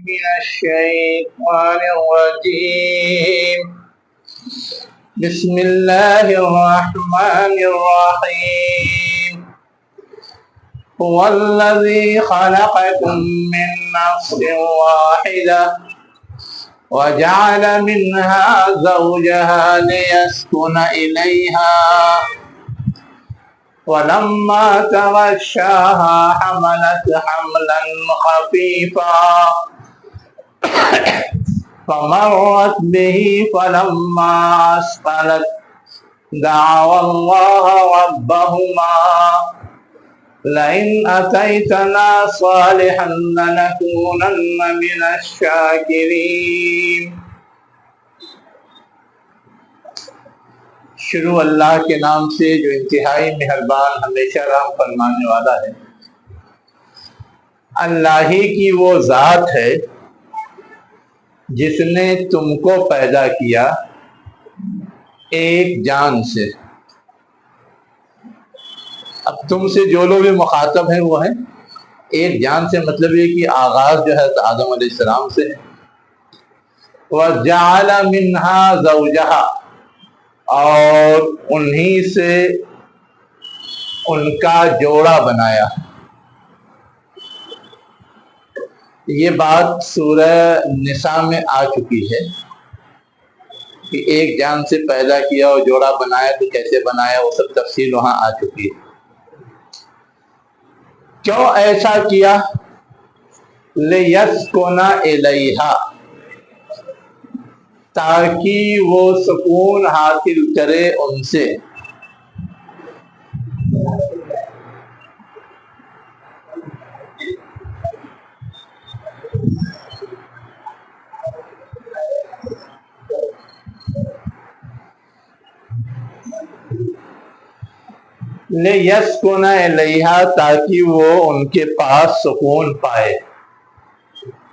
من الشيطان الرجيم. بسم الله الرحمن الرحيم. هو الذي خلقكم من نفس واحدة وجعل منها زوجها ليسكن إليها ولما تغشاها حملت حملا خفيفا فمرت به فلما أثقلت دعوا الله ربهما لئن أتيتنا صالحا لنكونن من الشاكرين. شروع اللہ کے نام سے جو انتہائی مہربان ہمیشہ رحم فرمانے والا ہے. اللہ ہی کی وہ ذات ہے جس نے تم کو پیدا کیا ایک جان سے. اب تم سے جو لوگ بھی مخاطب ہیں وہ ہیں ایک جان سے، مطلب یہ کہ آغاز جو ہے آدم علیہ السلام سے ہے. وَجَعَلَ مِنْهَا زَوْجَهَا، اور انہی سے ان کا جوڑا بنایا. یہ بات سورہ نساء میں آ چکی ہے کہ ایک جان سے پیدا کیا اور جوڑا بنایا، تو کیسے بنایا وہ سب تفصیل وہاں آ چکی ہے. کیوں ایسا کیا؟ لِيَسْكُنَ إِلَيْهَا، تاکہ وہ سکون حاصل کرے ان سے. لِيَسْكُنَ إِلَيْهَا، تاکہ وہ ان کے پاس سکون پائے.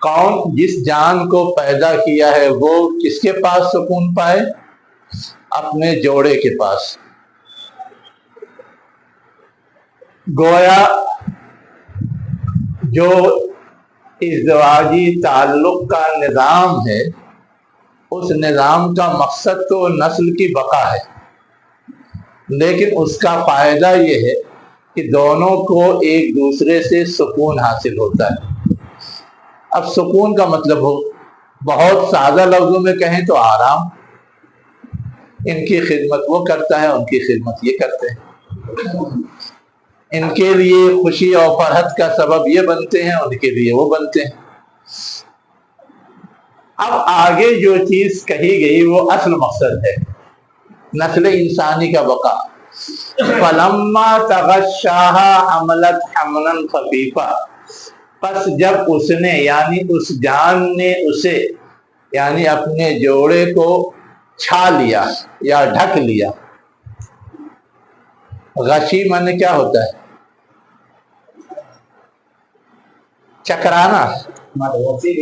کون؟ جس جان کو پیدا کیا ہے وہ کس کے پاس سکون پائے؟ اپنے جوڑے کے پاس. گویا جو ازدواجی تعلق کا نظام ہے اس نظام کا مقصد تو نسل کی بقا ہے، لیکن اس کا فائدہ یہ ہے کہ دونوں کو ایک دوسرے سے سکون حاصل ہوتا ہے. اب سکون کا مطلب ہو بہت سادہ لفظوں میں کہیں تو آرام. ان کی خدمت وہ کرتا ہے، ان کی خدمت یہ کرتے ہیں. ان کے لیے خوشی اور فرحت کا سبب یہ بنتے ہیں، ان کے لیے وہ بنتے ہیں. اب آگے جو چیز کہی گئی وہ اصل مقصد ہے، نسل انسانی کا بقا. فَلَمَّا تَغَشَّاهَا حَمَلَتْ حَمْلًا خَفِيفًا، پس جب اس نے یعنی اس جان نے اسے یعنی اپنے جوڑے کو چھا لیا یا ڈھک لیا. غشی معنی کیا ہوتا ہے؟ چکرانا. مدہوشی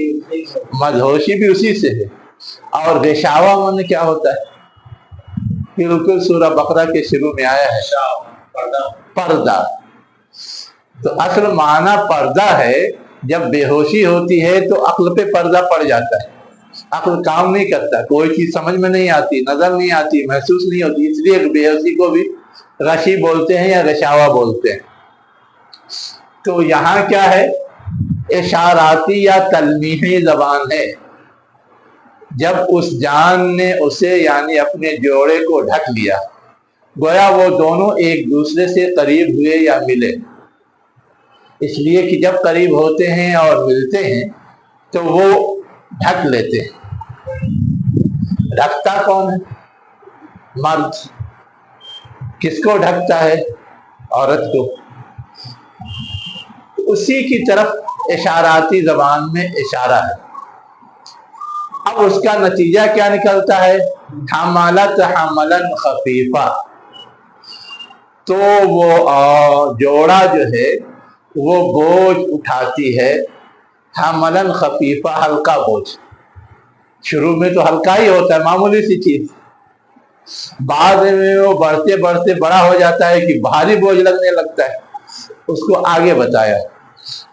بھی اسی سے ہے. اور غشاوہ معنی کیا ہوتا ہے؟ بالکل سورہ بقرہ کے شروع میں آیا ہے، پردہ. تو اصل معنی پردہ ہے. جب بے ہوشی ہوتی ہے تو عقل پہ پردہ پڑ جاتا ہے، عقل کام نہیں کرتا، کوئی چیز سمجھ میں نہیں آتی، نظر نہیں آتی، محسوس نہیں ہوتی. اس لیے بے ہوشی کو بھی غشی بولتے ہیں یا غشاوہ بولتے ہیں. تو یہاں کیا ہے؟ اشاراتی یا تلمیحی زبان ہے. جب اس جان نے اسے یعنی اپنے جوڑے کو ڈھک لیا، گویا وہ دونوں ایک دوسرے سے قریب ہوئے یا ملے. اس لیے کہ جب قریب ہوتے ہیں اور ملتے ہیں تو وہ ڈھک لیتے ہیں. ڈھکتا کون ہے؟ مرد. کس کو ڈھکتا ہے؟ عورت کو. اسی کی طرف اشاراتی زبان میں اشارہ ہے. اب اس کا نتیجہ کیا نکلتا ہے؟ حملت حملا خفیفا، تو وہ جوڑا جو ہے وہ بوجھ اٹھاتی ہے. حملا خفیفا، ہلکا بوجھ. شروع میں تو ہلکا ہی ہوتا ہے، معمولی سی چیز. بعد میں وہ بڑھتے بڑھتے بڑا ہو جاتا ہے کہ بھاری بوجھ لگنے لگتا ہے. اس کو آگے بتایا.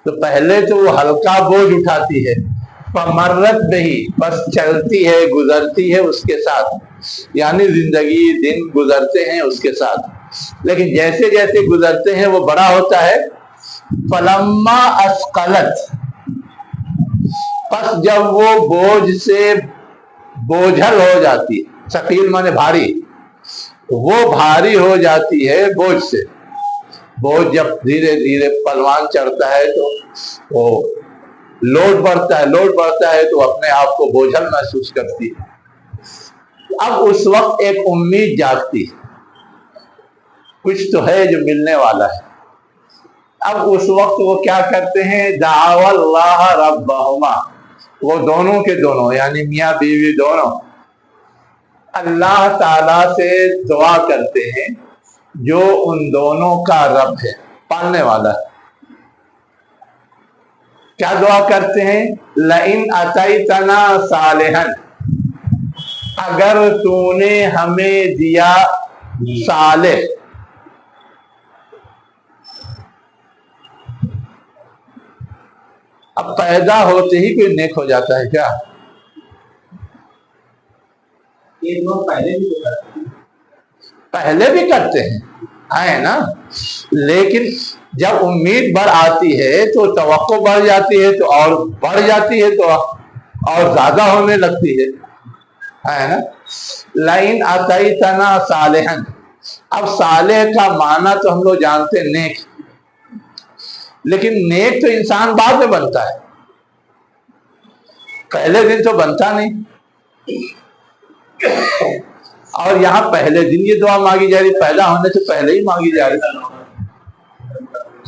تو پہلے تو وہ ہلکا بوجھ اٹھاتی ہے، فمرت بہی، بس چلتی ہے گزرتی ہے اس کے ساتھ، یعنی زندگی دن گزرتے ہیں اس کے ساتھ، لیکن جیسے جیسے گزرتے ہیں وہ بڑا ہوتا ہے۔ فلما اسقلت، پس جب وہ بوجھ سے بوجھل ہو جاتی ہے، ثقیل مانے بھاری، وہ بھاری ہو جاتی ہے بوجھ سے۔ بوجھ جب دھیرے دھیرے پلوان چڑھتا ہے تو وہ لوڈ بڑھتا ہے، لوڈ بڑھتا ہے تو اپنے آپ کو بوجھل محسوس کرتی ہے۔ اب اس وقت ایک امید جاگتی ہے، کچھ تو ہے جو ملنے والا ہے۔ اب اس وقت وہ کیا کرتے ہیں؟ دعوا اللہ ربہما، وہ دونوں کے دونوں یعنی میاں بیوی دونوں اللہ تعالی سے دعا کرتے ہیں جو ان دونوں کا رب ہے، پالنے والا ہے۔ کیا دعا کرتے ہیں؟ لئن اتیتنا صالحا، اگر تو نے ہمیں دیا صالح۔ اب پیدا ہوتے ہی کوئی نیک ہو جاتا ہے کیا؟ یہ لوگ پہلے بھی کرتے ہیں، ہے نا، لیکن جب امید بڑھ آتی ہے تو توقع بڑھ جاتی ہے تو اور بڑھ جاتی ہے تو اور زیادہ ہونے لگتی ہے نا۔ لئن اتیتنا صالحا، اب صالح کا معنی تو ہم لوگ جانتے ہیں نیک، لیکن نیک تو انسان بعد میں بنتا ہے، پہلے دن تو بنتا نہیں۔ اور یہاں پہلے دن یہ دعا مانگی جا رہی، پیدا ہونے سے پہلے ہی مانگی جا رہی۔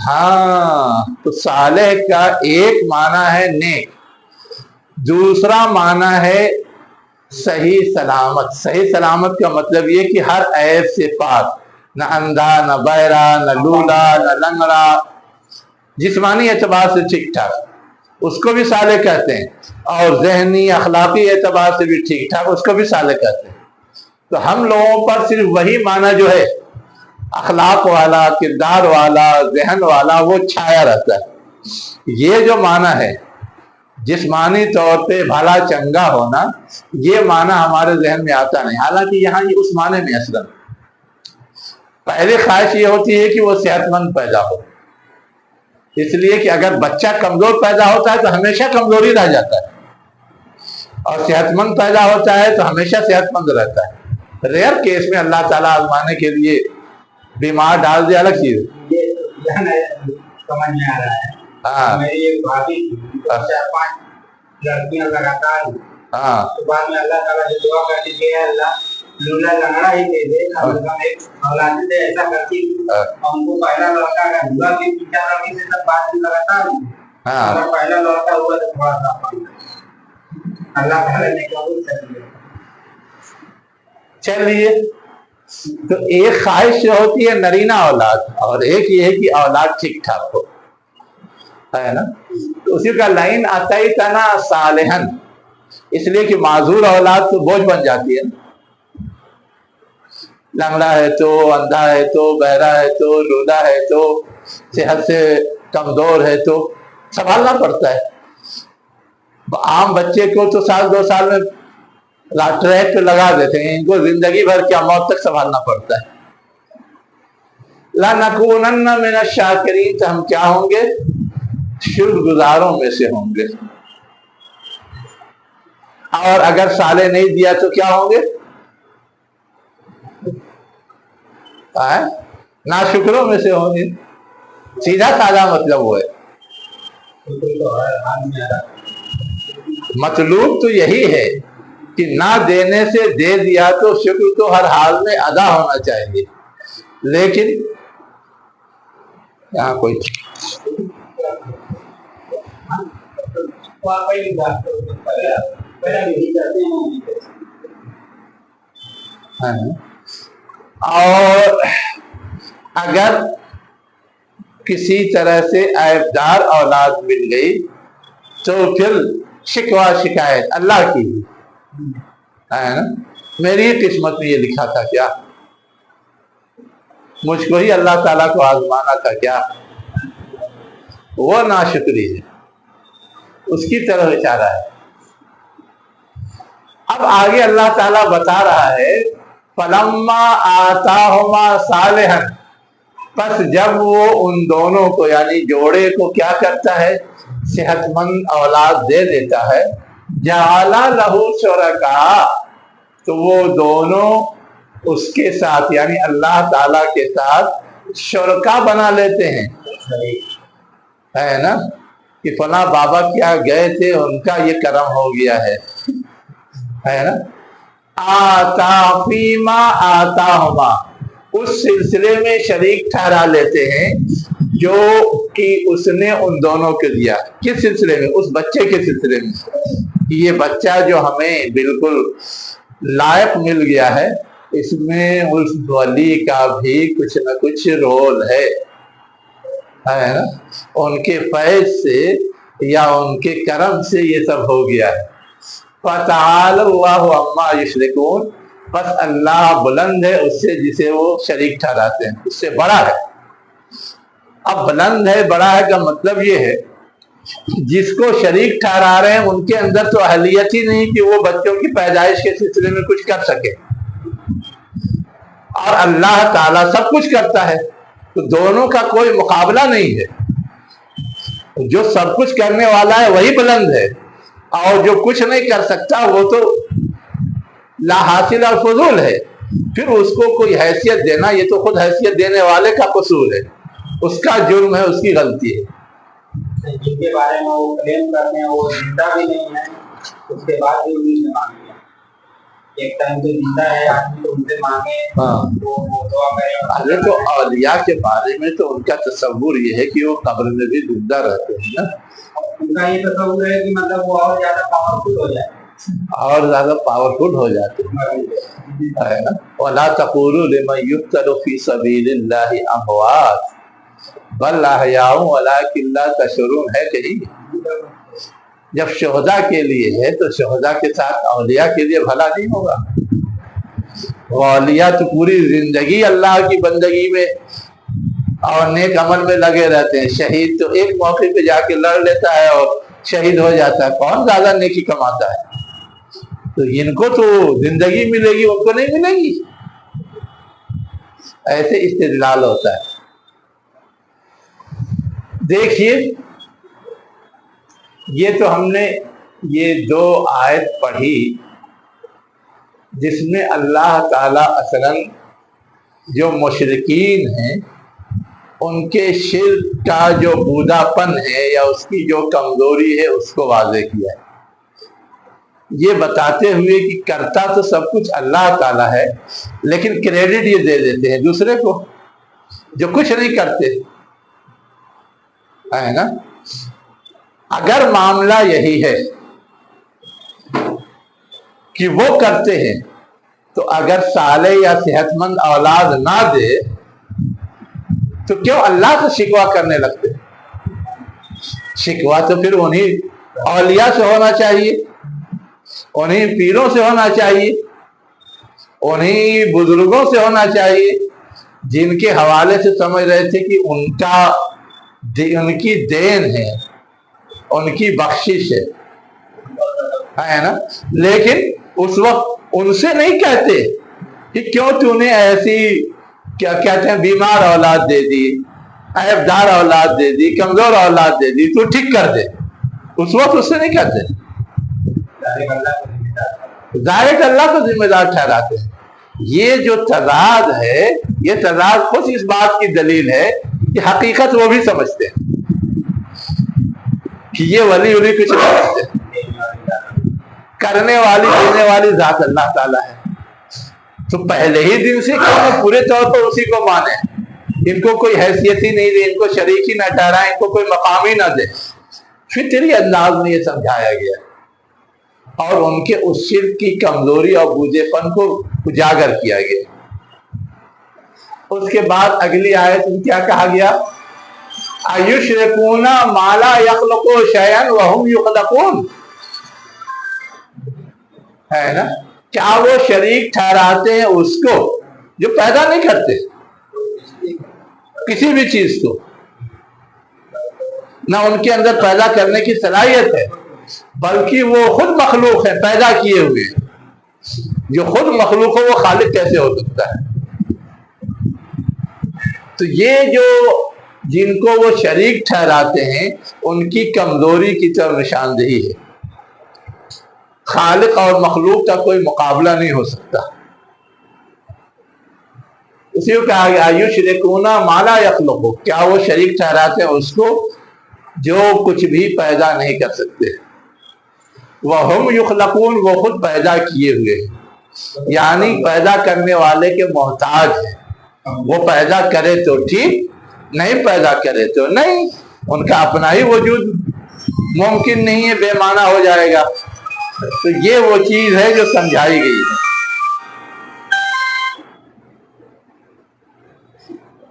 ہاں، تو صالح کا ایک معنی ہے نیک، دوسرا معنی ہے صحیح سلامت۔ صحیح سلامت کا مطلب یہ کہ ہر عیب سے پاک، نہ اندھا، نہ بہرا، نہ لولا، نہ لنگڑا، جسمانی اعتبار سے ٹھیک ٹھاک، اس کو بھی صالح کہتے ہیں، اور ذہنی اخلاقی اعتبار سے بھی ٹھیک ٹھاک، اس کو بھی صالح کہتے ہیں۔ تو ہم لوگوں پر صرف وہی معنی جو ہے اخلاق والا، کردار والا، ذہن والا، وہ چھایا رہتا ہے۔ یہ جو معنی ہے جسمانی طور پہ بھلا چنگا ہونا، یہ معنی ہمارے ذہن میں آتا نہیں، حالانکہ یہاں یہ اس معنی میں اصلا پہلی خواہش یہ ہوتی ہے کہ وہ صحت مند پیدا ہو، اس لیے کہ اگر بچہ کمزور پیدا ہوتا ہے تو ہمیشہ کمزوری رہ جاتا ہے، اور صحت مند پیدا ہوتا ہے تو ہمیشہ صحت مند رہتا ہے۔ ریئر کیس میں اللہ تعالیٰ آزمانے کے لیے بیمار ڈال دیا، الگ چیز سمجھ میں آ رہا ہے۔ ہاں، میری ایک بھابھی تھی، 4-5 لڑکیاں لگاتار، تو بعد میں اللہ تعالیٰ سے دعا کرتی کہ اللہ لولا لنگڑا ہی دے دے، اولاد سے ایسا کرتی، اور ان کو پہلا لڑکا اگر ہوا بھی 3-4 لڑکی سے تب بعد میں لگاتار، اگر پہلا لڑکا ہوا تو تھوڑا سا اللہ تعالیٰ نے قبول کر لیا۔ چلیے، تو ایک خواہش جو ہوتی ہے نرینہ اولاد، اور ایک یہ ہے کہ اولاد ٹھیک ٹھاک ہو، ہے نا۔ تو اسی کا لائن اتیتنا صالحا، اس لیے کہ معذور اولاد تو بوجھ بن جاتی ہے، لنگڑا ہے تو، اندھا ہے تو، بہرا ہے تو، لولا ہے تو، صحت سے کمزور ہے تو سنبھالنا پڑتا ہے۔ عام بچے کو تو 1-2 سال میں ٹریک پہ لگا دیتے ہیں، ان کو زندگی بھر کیا موت تک سنبھالنا پڑتا ہے۔ لَنَكُونَنَّ مِنَ الشَّاكِرِينَ، تو ہم کیا ہوں گے؟ شکر گزاروں میں سے ہوں گے۔ اور اگر صالح نہیں دیا تو کیا ہوں گے؟ ناشکروں میں سے ہوں گے۔ سیدھا سادہ مطلب وہ ہے، مطلوب تو یہی ہے کہ نہ دینے سے دے دیا تو شکر تو ہر حال میں ادا ہونا چاہیے، لیکن یہاں کوئی اور اگر کسی طرح سے عیبدار اولاد مل گئی تو پھر شکوہ شکایت اللہ کی ہے نا، میری قسمت میں یہ لکھا تھا کیا، مجھ کو ہی اللہ تعالیٰ کو آزمانا تھا کیا، وہ ناشکری ہے، اس کی طرف اشارہ ہے۔ اب آگے اللہ تعالیٰ بتا رہا ہے فلما آتاہما صالحا، پس جب وہ ان دونوں کو یعنی جوڑے کو کیا کرتا ہے، صحت مند اولاد دے دیتا ہے، جعل لہ شرکاء، تو وہ دونوں اس کے ساتھ یعنی اللہ تعالیٰ کے ساتھ شرکا بنا لیتے ہیں، ہے نا، کہ فلاں بابا کیا گئے تھے ان کا یہ کرم ہو گیا ہے نا، آتا فیما آتاہما، اس سلسلے میں شریک ٹھہرا لیتے ہیں جو کہ اس نے ان دونوں کو دیا۔ کس سلسلے میں؟ اس بچے کے سلسلے میں، یہ بچہ جو ہمیں بالکل لائق مل گیا ہے، اس میں اس ولی کا بھی کچھ نہ کچھ رول ہے نا، ان کے فیض سے یا ان کے کرم سے یہ سب ہو گیا ہے۔ فَتَعَالَ اللَّهُ عَمَّا يُشْرِكُونَ، بس اللہ بلند ہے اس سے جسے وہ شریک ٹھہراتے ہیں، اس سے بڑا ہے۔ اب بلند ہے بڑا ہے کا مطلب یہ ہے جس کو شریک ٹھہرا رہے ہیں ان کے اندر تو اہلیت ہی نہیں کہ وہ بچوں کی پیدائش کے سلسلے میں کچھ کر سکے، اور اللہ تعالیٰ سب کچھ کرتا ہے، تو دونوں کا کوئی مقابلہ نہیں ہے۔ جو سب کچھ کرنے والا ہے وہی بلند ہے، اور جو کچھ نہیں کر سکتا وہ تو لا حاصل اور فضول ہے، پھر اس کو کوئی حیثیت دینا یہ تو خود حیثیت دینے والے کا قصور ہے، اس کا جرم ہے، اس کی غلطی ہے۔ جن کے بارے میں وہ کلیم کرتے ہیں وہ زندہ بھی نہیں ہے، اس کے بعد بھی انہیں سے مانگے، ایک ٹائم جو زندہ ہے آدمی تو ان سے مانگے تو وہ دعا کرے۔ ارے تو اولیاء کے بارے میں تو ان کا تصور یہ ہے کہ وہ قبر میں بھی زندہ رہتے ہیں نا، ان کا یہ تصور ہے کہ مطلب وہ اور زیادہ پاورفل ہو جائے، اور زیادہ پاورفل ہو جاتے ہیں۔ وَلَا تَقُولُوا لِمَن يُقْتَلُ فِي سَبِيلِ اللَّهِ أَمْوَاتٌ بَلْ أَحْيَاءٌ وَلَٰكِن لَّا تَشْعُرُونَ، ہے کہیں جب شہداء کے لیے ہے تو شہداء کے ساتھ اولیاء کے لیے بھلا نہیں ہوگا؟ اولیاء تو پوری زندگی اللہ کی بندگی میں اور نیک عمل میں لگے رہتے ہیں، شہید تو ایک موقع پہ جا کے لڑ لیتا ہے اور شہید ہو جاتا ہے، کون زیادہ نیکی کماتا ہے؟ تو ان کو تو زندگی ملے گی، ان کو نہیں ملے گی، ایسے استدلال ہوتا ہے۔ دیکھیے یہ تو ہم نے یہ دو آیت پڑھی جس میں اللہ تعالیٰ اصلاً جو مشرکین ہیں ان کے شرک کا جو بودا پن ہے یا اس کی جو کمزوری ہے اس کو واضح کیا ہے، یہ بتاتے ہوئے کہ کرتا تو سب کچھ اللہ تعالیٰ ہے لیکن کریڈٹ یہ دے دیتے ہیں دوسرے کو جو کچھ نہیں کرتے، ہے نا۔ اگر معاملہ یہی ہے کہ وہ کرتے ہیں تو اگر صالح یا صحت مند اولاد نہ دے تو کیوں اللہ سے شکوہ کرنے لگتے؟ شکوہ تو پھر انہیں اولیاء سے ہونا چاہیے، انہیں پیروں سے ہونا چاہیے، انہیں بزرگوں سے ہونا چاہیے جن کے حوالے سے سمجھ رہے تھے کہ ان کی دین ہے، ان کی بخشش ہے نا۔ لیکن اس وقت ان سے نہیں کہتے کہ کیوں تو نے ایسی کیا کہتے ہیں بیمار اولاد دے دی، عیبدار اولاد دے دی، کمزور اولاد دے دی، تو ٹھیک کر دے، اس وقت اس سے نہیں کہتے، ظاہر اللہ کو ذمہ دار ٹھہراتے ہیں۔ یہ جو تضاد ہے یہ تضاد خود اس بات کی دلیل ہے کہ حقیقت وہ بھی سمجھتے ہیں کہ یہ ولی کچھ نہیں سمجھتے، کرنے والی دینے والی ذات اللہ تعالیٰ ہے، تو پہلے ہی دن سے کیوں پورے طور پر اسی کو مانے، ان کو کوئی حیثیت ہی نہیں دے، ان کو شریک ہی نہ ٹھہرائے، ان کو کوئی مقام ہی نہ دے۔ فطری انداز میں یہ سمجھایا گیا اور ان کے اس شرک کی کمزوری اور بوجھے پن کو اجاگر کیا گیا۔ اس کے بعد اگلی آیت میں کیا کہا گیا؟ اَيُشْرِكُونَ مَا لَا يَخْلُقُ شَيْئًا وَهُمْ يُخْلَقُونَ، ہے نا، کیا وہ شریک ٹھہراتے ہیں اس کو جو پیدا نہیں کرتے کسی بھی چیز کو، نہ ان کے اندر پیدا کرنے کی صلاحیت ہے بلکہ وہ خود مخلوق ہے، پیدا کیے ہوئے، جو خود مخلوق ہو وہ خالق کیسے ہو سکتا ہے؟ تو یہ جو جن کو وہ شریک ٹھہراتے ہیں ان کی کمزوری کی طرف نشاندہی ہے. خالق اور مخلوق کا کوئی مقابلہ نہیں ہو سکتا. اسی کو کہا گیا یشرکون ما لا یخلق، کیا وہ شریک ٹھہراتے ہیں اس کو جو کچھ بھی پیدا نہیں کر سکتے. وَهُمْ يُخْلَقُونَ، وہ خود پیدا کیے ہوئے ہیں، یعنی پیدا کرنے والے کے محتاج ہیں. وہ پیدا کرے تو ٹھیک، نہیں پیدا کرے تو نہیں. ان کا اپنا ہی وجود ممکن نہیں ہے، بے معنی ہو جائے گا. تو یہ وہ چیز ہے جو سمجھائی گئی ہے.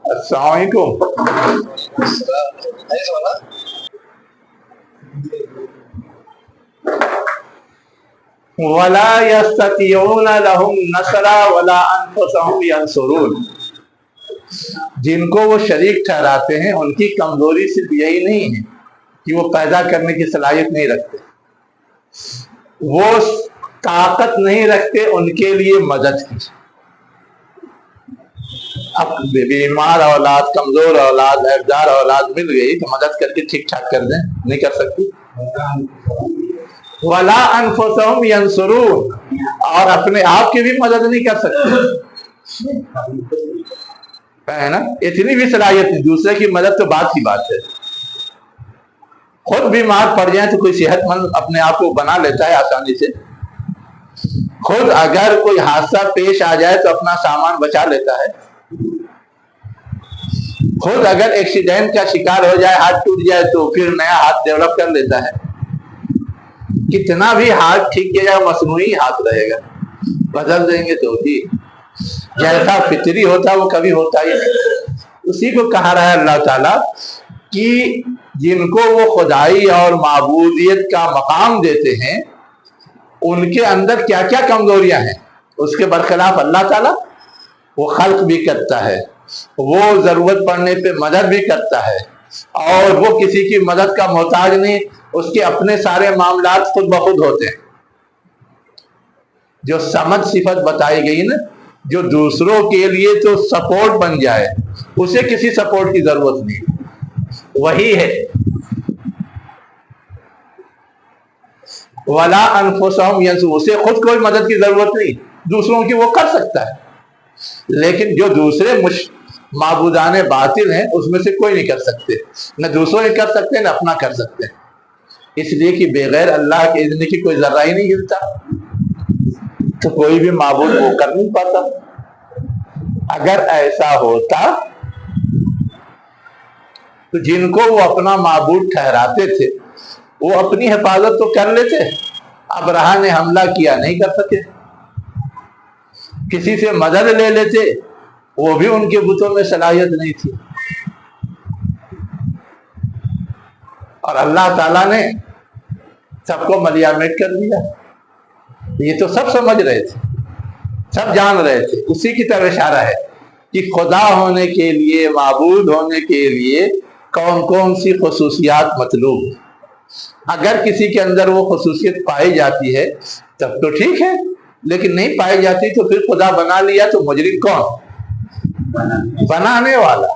السلام علیکم. وَلَا يَسْتَطِيعُونَ لَهُمْ نَصْرًا وَلَا أَنفُسَهُمْ يَنصُرُونَ. جن کو وہ شریک ٹھہراتے ہیں ان کی کمزوری صرف یہی نہیں ہے کہ وہ پیدا کرنے کی صلاحیت نہیں رکھتے، وہ طاقت نہیں رکھتے ان کے لیے مدد کی. اب بیمار اولاد، کمزور اولاد، عیبدار اولاد مل گئی تو مدد کر کے ٹھیک ٹھاک کر دیں، نہیں کر سکتی. وَلَا أَنفُسَهُمْ يَنصُرُونَ، اور اپنے آپ کی بھی مدد نہیں کر سکتے. ہے نا، اتنی بھی صلاحیت نہیں. دوسرے کی مدد تو بات کی بات ہے. خود بیمار پڑ جائیں تو کوئی صحت مند اپنے آپ کو بنا لیتا ہے آسانی سے. خود اگر کوئی حادثہ پیش آ جائے تو اپنا سامان بچا لیتا ہے. خود اگر ایکسیڈنٹ کا شکار ہو جائے، ہاتھ ٹوٹ جائے تو پھر نیا ہاتھ ڈیولپ کر لیتا ہے. کتنا بھی ہاتھ ٹھیک کیا جائے مصنوعی ہاتھ رہے گا، بدل دیں گے تو بھی جیسا فطری ہوتا وہ کبھی ہوتا ہی نہیں. اسی کو کہا رہا ہے اللہ تعالیٰ کہ جن کو وہ خدائی اور معبودیت کا مقام دیتے ہیں ان کے اندر کیا کیا کمزوریاں ہیں. اس کے برخلاف اللہ تعالیٰ وہ خلق بھی کرتا ہے، وہ ضرورت پڑنے پہ مدد بھی کرتا ہے، اور وہ کسی کی مدد کا محتاج نہیں. اس کے اپنے سارے معاملات خود بخود ہوتے ہیں. جو سمجھ صفت بتائی گئی نا، جو دوسروں کے لیے تو سپورٹ بن جائے، اسے کسی سپورٹ کی ضرورت نہیں، وہی ہے. وَلَا أَنفُسَهُمْ يَنصُرُونَ، اسے خود کوئی مدد کی ضرورت نہیں، دوسروں کی وہ کر سکتا ہے. لیکن جو دوسرے معبودان باطل ہیں اس میں سے کوئی نہیں کر سکتے، نہ دوسروں نے کر سکتے نہ اپنا کر سکتے. اس لیے کہ بغیر اللہ کے اذن کی کوئی ذرہ ہی نہیں گرتا، تو کوئی بھی معبود وہ کر نہیں پاتا. اگر ایسا ہوتا تو جن کو وہ اپنا معبود ٹھہراتے تھے وہ اپنی حفاظت تو کر لیتے. ابرہہ نے حملہ کیا، نہیں کر سکے. کسی سے مدد لے لیتے، وہ بھی ان کے بتوں میں صلاحیت نہیں تھی. اور اللہ تعالیٰ نے سب کو ملیامت کر دیا. یہ تو سب سمجھ رہے تھے، سب جان رہے تھے. اسی کی طرف اشارہ ہے کہ خدا ہونے کے لیے، معبود ہونے کے لیے کون کون سی خصوصیات مطلوب. اگر کسی کے اندر وہ خصوصیت پائی جاتی ہے تب تو ٹھیک ہے، لیکن نہیں پائی جاتی تو پھر خدا بنا لیا تو مجرم کون؟ بنانے والا.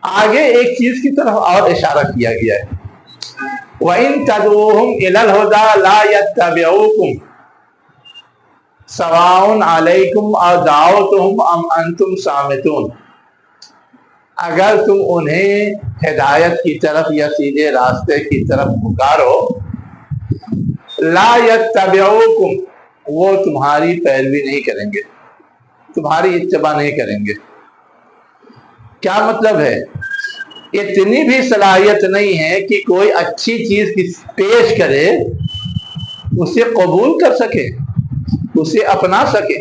آگے ایک چیز کی طرف اور اشارہ کیا گیا ہے، وَإِن تَدْعُوهُمْ إِلَى الْهُدَى لَا يَتَّبِعُوكُمْ سَوَاءٌ عَلَيْكُمْ أَدَعَوْتُهُمْ أَمْ أَنْتُمْ صَامِتُونَ. اگر تم انہیں ہدایت کی طرف یا سیدھے راستے کی طرف پکارو، لا يَتَّبِعُوكُمْ، وہ تمہاری پیروی نہیں کریں گے، تمہاری اتباع نہیں کریں گے. کیا مطلب ہے؟ اتنی بھی صلاحیت نہیں ہے کہ کوئی اچھی چیز پیش کرے اسے قبول کر سکے، اسے اپنا سکے.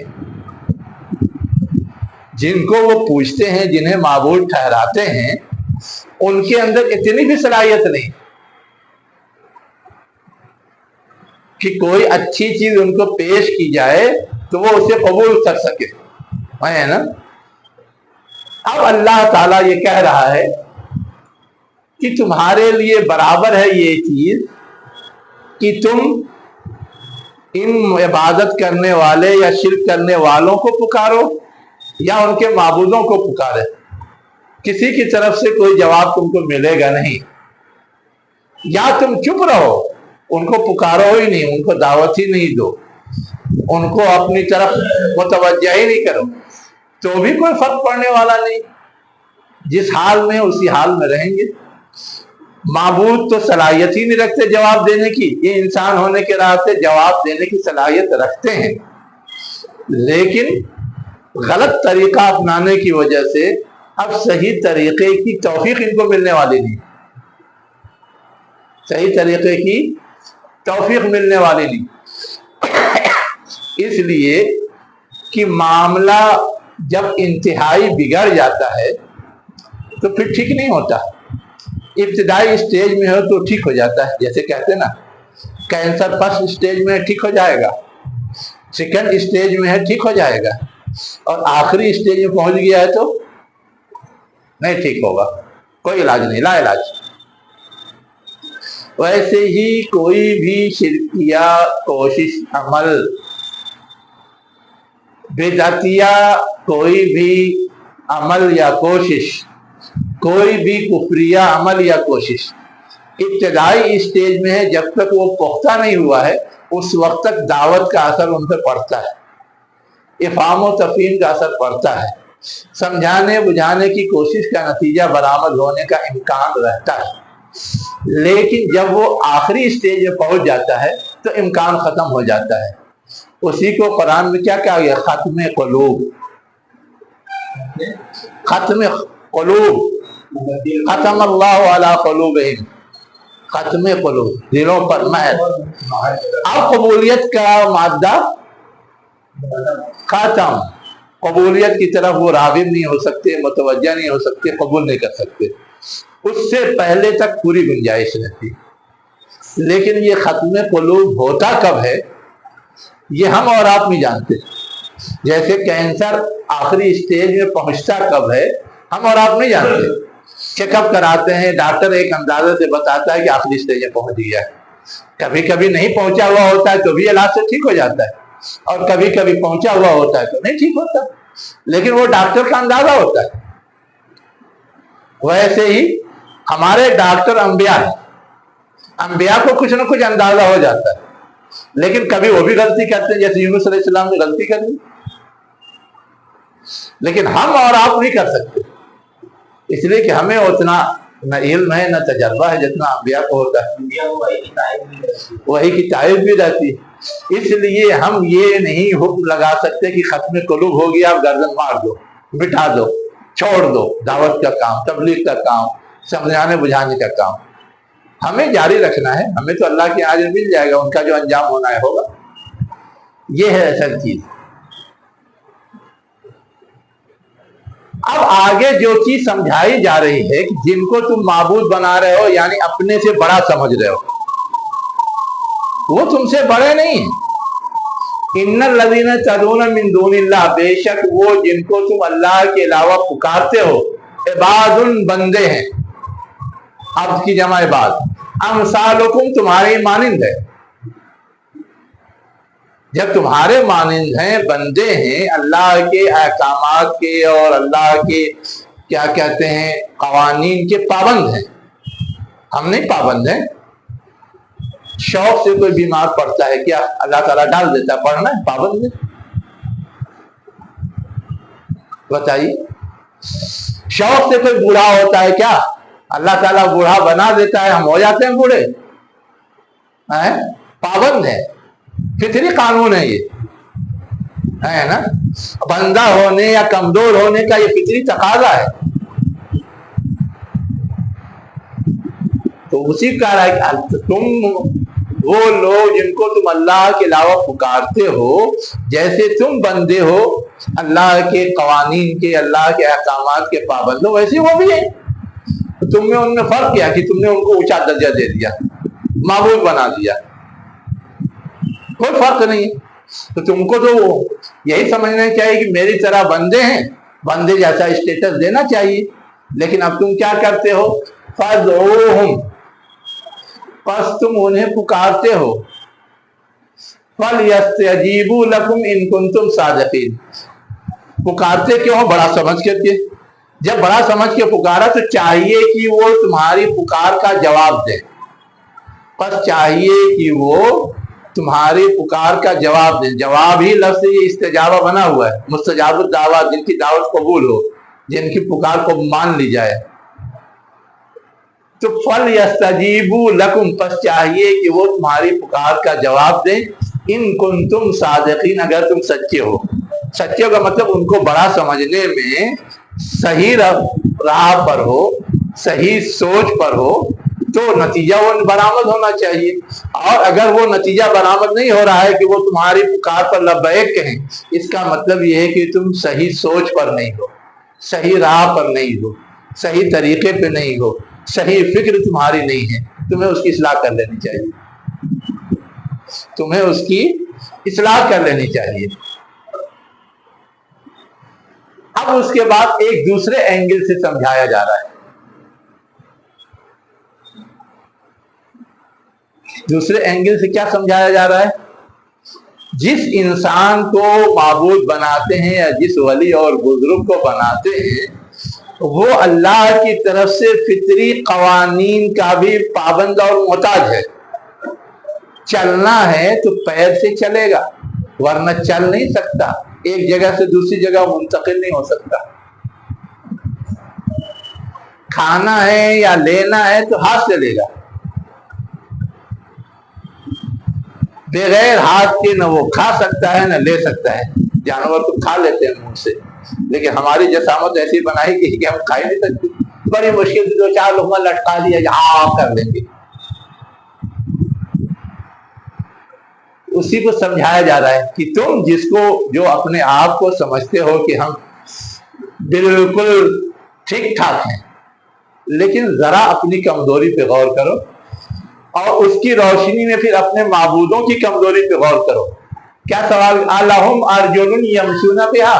جن کو وہ پوچھتے ہیں، جنہیں معبود ٹھہراتے ہیں، ان کے اندر اتنی بھی صلاحیت نہیں کہ کوئی اچھی چیز ان کو پیش کی جائے تو وہ اسے قبول کر سکے، ہے نا. اب اللہ تعالیٰ یہ کہہ رہا ہے کہ تمہارے لیے برابر ہے یہ چیز کہ تم इन इबादत करने वाले या शिर्क करने वालों को पुकारो या उनके माबूदों को पुकारे, किसी की तरफ से कोई जवाब तुमको मिलेगा नहीं। या तुम चुप रहो, उनको पुकारो ही नहीं, उनको दावत ही नहीं दो, उनको अपनी तरफ मुतवज्जा ही नहीं करो, तो भी कोई फर्क पड़ने वाला नहीं। जिस हाल में उसी हाल में रहेंगे। माबूद तो सलाहियत ही नहीं रखते जवाब देने की, ये इंसान होने के नाते जवाब देने की सलाहियत रखते हैं, लेकिन गलत तरीका अपनाने की वजह से अब सही तरीके की तौफीक इनको मिलने वाली नहीं, सही तरीके की तौफीक मिलने वाली नहीं। इसलिए कि मामला जब इंतहाई बिगड़ जाता है तो फिर ठीक नहीं होता। इब्तिदाई स्टेज में हो तो ठीक हो जाता है, जैसे कहते हैं ना कैंसर फर्स्ट स्टेज में ठीक हो जाएगा, सेकंड स्टेज में है ठीक हो जाएगा, और आखिरी स्टेज में पहुंच गया है तो नहीं ठीक होगा, कोई इलाज नहीं, ला इलाज। वैसे ही कोई भी शिरकिया कोशिश अमल, बेदातिया कोई भी अमल या कोशिश, कोई भी कुफरिया अमल या कोशिश इब्तिदाई स्टेज में है, जब तक वो पुख्ता नहीं हुआ है उस वक्त तक दावत का असर उन पर पड़ता है, इफ़हाम और तफ़हीम का असर पड़ता है, समझाने बुझाने की कोशिश का नतीजा बरामद होने का इम्कान रहता है। लेकिन जब वो आखिरी स्टेज में पहुंच जाता है तो इम्कान ख़त्म हो जाता है। उसी को कुरान में क्या कहा गया, ख़त्म क़ुलूब, ख़त्म क़ुलूब, ख़त्म अल्लाहु अला क़ुलूबिहिम, ख़त्म क़ुलूब, दिलों पर महर। अब कबूलियत का मादा ख़त्म, कबूलियत की तरफ वो राग़िब नहीं हो सकते, मुतवज्जा नहीं हो सकते, कबूल नहीं कर सकते, उससे पहले तक पूरी गुंजाइश रहती। लेकिन ये ख़त्म क़ुलूब होता कब है ये हम और आप नहीं जानते। जैसे कैंसर आखिरी स्टेज में पहुंचता कब है हम और आप नहीं जानते। चेकअप कराते हैं, डॉक्टर एक अंदाजे से बताता है कि आखिरी स्टेज में पहुंच गया है। कभी कभी नहीं पहुंचा हुआ होता है तो भी इलाज से ठीक हो जाता है, और कभी कभी पहुंचा हुआ होता है तो नहीं ठीक होता, लेकिन वो डॉक्टर का अंदाजा होता है। वैसे ही हमारे डॉक्टर अंबिया हैं, अंबिया को कुछ ना कुछ अंदाजा हो जाता है, लेकिन कभी वो भी गलती करते हैं, जैसे यूनुस अलैहिस्सलाम ने गलती कर ली, लेकिन हम और आप नहीं कर सकते, इसलिए कि हमें उतना न इल्म है न तजर्बा है जितना अंबिया को होता है। वही की तारीफ भी रहती है। इसलिए हम ये नहीं हुक्म लगा सकते कि खत्म कुलूब हो गया, आप गर्दन मार दो, बिठा दो, छोड़ दो दावत का काम, तबलीग का काम, समझाने बुझाने का काम हमें जारी रखना है। हमें तो अल्लाह के आगे मिल जाएगा, उनका जो अंजाम होना है होगा। ये है असल चीज। अब आगे जो चीज समझाई जा रही है कि जिनको तुम माबूद बना रहे हो, यानी अपने से बड़ा समझ रहे हो, वो तुमसे बड़े नहीं है। इन्नल लज़ीना तदूना मिन दूनिल्लाह, बेशक वो जिनको तुम अल्लाह के अलावा पुकारते हो, इबादुन बंदे हैं। अब की जमा इबाद, अमसालुकुम तुम्हारे मानिंद है। जब तुम्हारे मानिंद हैं, बंदे हैं, अल्लाह के अहकामात के और अल्लाह के क्या कहते हैं कवानीन के पाबंद हैं, हम नहीं पाबंद हैं। शौक से कोई बीमार पड़ता है क्या, अल्लाह ताला डाल देता है, पढ़ना है, पाबंद है। बताइए, शौक से कोई बूढ़ा होता है क्या, अल्लाह ताला बूढ़ा बना देता है, हम हो जाते हैं बूढ़े, हैं? पाबंद है, फितरी कानून है ये, है ना। बंदा होने या कमजोर होने का ये फितरी तकाजा है। तो उसी का तुम वो लोग जिनको तुम अल्लाह के अलावा पुकारते हो, जैसे तुम बंदे हो अल्लाह के कवानीन के, अल्लाह के अहकामात के पाबंद हो, वैसे वो भी है। तो तुमने उनमें फर्क किया कि तुमने उनको ऊंचा दर्जा दे दिया, माबूद बना दिया, कोई फर्क नहीं। तो तुमको तो यही समझना चाहिए कि मेरी तरह बंदे हैं, बंदे जैसा स्टेटस देना चाहिए। लेकिन अब तुम क्या करते हो, फदऊहुम, बस तुम उन्हें पुकारते हो, फलयस्तजीबू लकुम इन कुंतुम सादिकीन। पुकारते क्यों हो? बड़ा समझ करके। जब बड़ा समझ के पुकारा तो चाहिए कि वो तुम्हारी पुकार का जवाब दे। बस चाहिए कि वो तुम्हारी पुकार का जवाब दे। जवाब ही लफ्ज़ ये इस्तिजाबा बना हुआ है। मुस्तजाबुद दावा, जिनकी दावत कबूल हो, जिनकी पुकार को मान ली जाए। तो फलयस्तजीबू लकुम, बस चाहिए कि वो तुम्हारी पुकार का जवाब दे। इन कुंतुम सादिकीन, अगर तुम सच्चे हो। सच्चे का मतलब उनको बड़ा समझने में सही राह पर हो, सही सोच पर हो, तो नतीजा वो बरामद होना चाहिए। और अगर वो नतीजा बरामद नहीं हो रहा है कि वो तुम्हारी पुकार पर लब्बैक कहें, इसका मतलब ये है कि तुम सही सोच पर नहीं हो, सही राह पर नहीं हो, सही तरीके पे नहीं हो, सही फिक्र तुम्हारी नहीं है। तुम्हें उसकी इस्लाह कर लेनी चाहिए। तुम्हें उसकी इस्लाह कर लेनी चाहिए। अब उसके बाद एक दूसरे एंगल से समझाया जा रहा है। दूसरे एंगल से क्या समझाया जा रहा है? जिस इंसान को माबूद बनाते हैं या जिस वली और बुजुर्ग को बनाते हैं, वो अल्लाह की तरफ से फितरी कवानीन का भी पाबंद और मोहताज है। चलना है तो पैर से चलेगा, वरना चल नहीं सकता। एक जगह से दूसरी जगह मुंतकिल नहीं हो सकता। खाना है या लेना है तो हाथ से लेगा, बगैर हाथ के न वो खा सकता है न ले सकता है। जानवर तो खा लेते हैं मुंह से, लेकिन हमारी जसामत ऐसी बनाई गई कि हम खा ही नहीं सकते। बड़ी मुश्किल से 2-4 लुक़मा लटका दिया, कर देंगे। उसी को समझाया जा रहा है कि तुम जिसको, जो अपने आप को समझते हो कि हम बिल्कुल ठीक ठाक हैं, लेकिन जरा अपनी कमजोरी पे गौर करो और उसकी रोशनी में फिर अपने माबूदों की कमजोरी पे गौर करो। क्या सवाल? अलहुम अर्जुनुन यमशूना बिहा,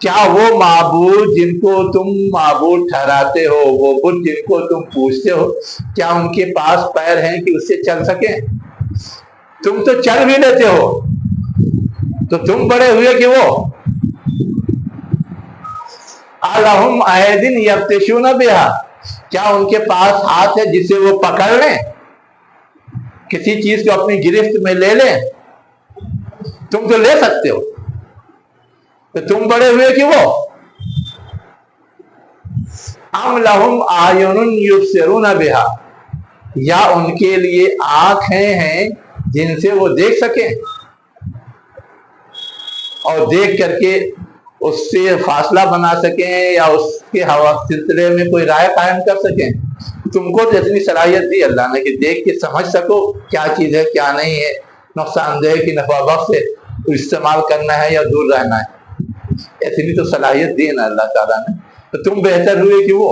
क्या वो माबूद जिनको तुम माबूद ठहराते हो, वो बुत जिनको तुम पूछते हो, क्या उनके पास पैर हैं कि उससे चल सके? तुम तो चल भी लेते हो, तो तुम बड़े हुए कि वो? अलहुम अयदिन यब्तिशूना बिहा, क्या उनके पास हाथ है जिससे वो पकड़ लें, किसी चीज को अपनी गिरफ्त में ले लें? तुम तो ले सकते हो, तो तुम बड़े हुए कि वो? अम लहुम आयुनुन युबसिरूना बिहा, या उनके लिए आंखें हैं जिनसे वो देख सके और देख करके उससे फासला बना सकें या उसके हवा सिलसिले में कोई राय कायम कर सकें? तुमको तो इतनी सलाहियत दी अल्लाह ने कि देख के समझ सको क्या चीज है क्या नहीं है, नुकसानदेह की नफा बख्श है, तो इस्तेमाल करना है या दूर रहना है। इतनी तो सलाहियत दी ना अल्लाह ताला ने, तो तुम बेहतर हुए कि वो?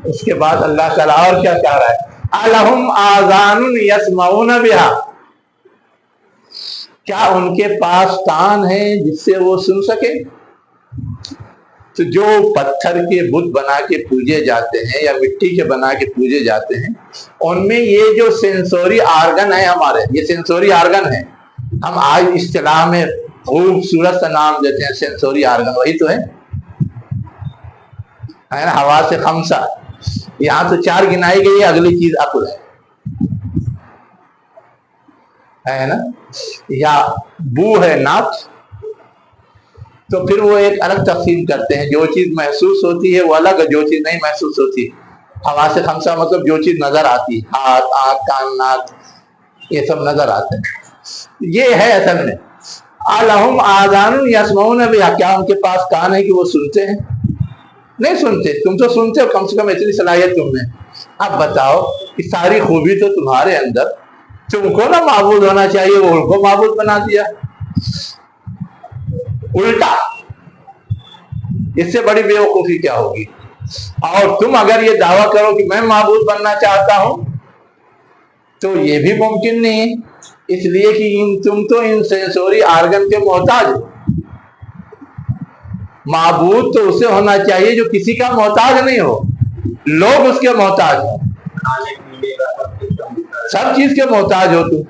उसके बाद अल्लाह ताला और क्या कह रहा है? अलहुम आज़ानुन यस्माऊना बिहा, क्या उनके पास कान है जिससे वो सुन सके? तो जो पत्थर के बुत बना के पूजे जाते हैं या मिट्टी के बना के पूजे जाते हैं, उनमें ये जो सेंसोरी आर्गन है हमारे, ये सेंसोरी आर्गन है। हम आज इस्तिलाह में खूबसूरत सा नाम देते हैं सेंसोरी आर्गन, वही तो है ना? हवा से खमसा, यहाँ तो 4 गिनाई गई है, अगली चीज अक्ल है ना? या बू है नाक, तो फिर वो एक अलग तकसीम करते हैं। जो चीज महसूस होती है वो अलग है, जो चीज नहीं महसूस होती। हवा से खमसा मतलब जो चीज नजर आती, हाथ, आंख, कान, नाक, ये सब नजर आते हैं। ये है असल में अलहुम आज़ानुन यस्माऊना बिहा, क्या उनके पास कान है कि वो सुनते हैं? नहीं सुनते। तुम तो सुनते हो, कम से कम इतनी सलाहियत तुमने। अब बताओ कि सारी खूबी तो तुम्हारे अंदर, तुमको ना माबूद होना चाहिए, वो उनको माबूद बना दिया। उल्टा, इससे बड़ी बेवकूफी क्या होगी? और तुम अगर ये दावा करो कि मैं माबूद बनना चाहता हूं, तो ये भी मुमकिन नहीं, इसलिए कि तुम तो इन सेंसोरी आर्गन के मोहताज हो। माबूद तो उसे होना चाहिए जो किसी का मोहताज नहीं हो, लोग उसके मोहताज हो। खाने पीने का सब चीज का मिलता है। सब चीज के मोहताज हो तुम,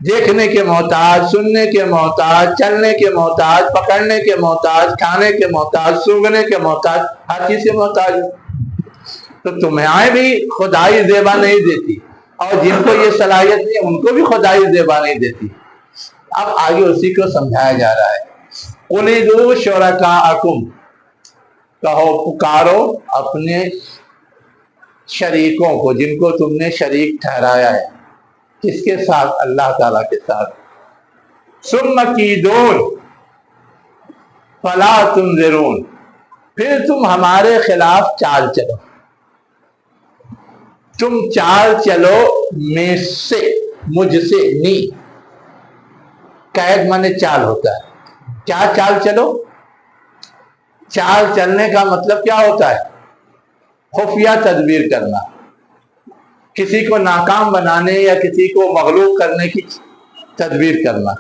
देखने के मोहताज, सुनने के मोहताज, चलने के मोहताज, पकड़ने के मोहताज, खाने के मोहताज, सूंघने के मोहताज, हर चीज के मोहताज हो। तो तुम्हें भी खुदाई ज़ेबा नहीं देती, और जिनको ये सलाहियत नहीं है उनको भी खुदाई ज़ेबा नहीं देती। अब आगे उसी को समझाया जा रहा है। उनिदू शुरकाअकुम, कहो पुकारो अपने शरीकों को, जिनको तुमने शरीक ठहराया है, किसके साथ? अल्लाह ताला के साथ। सुम्मा कीदून फला तुनज़िरून, फिर तुम हमारे खिलाफ चाल चलो, तुम चाल चलो में से, मुझसे, नी कैद माने चाल होता है। क्या चाल चलो? चाल चलने का मतलब क्या होता है? खुफिया तदबीर करना, किसी को नाकाम बनाने या किसी को मगलूब करने की तदबीर करना।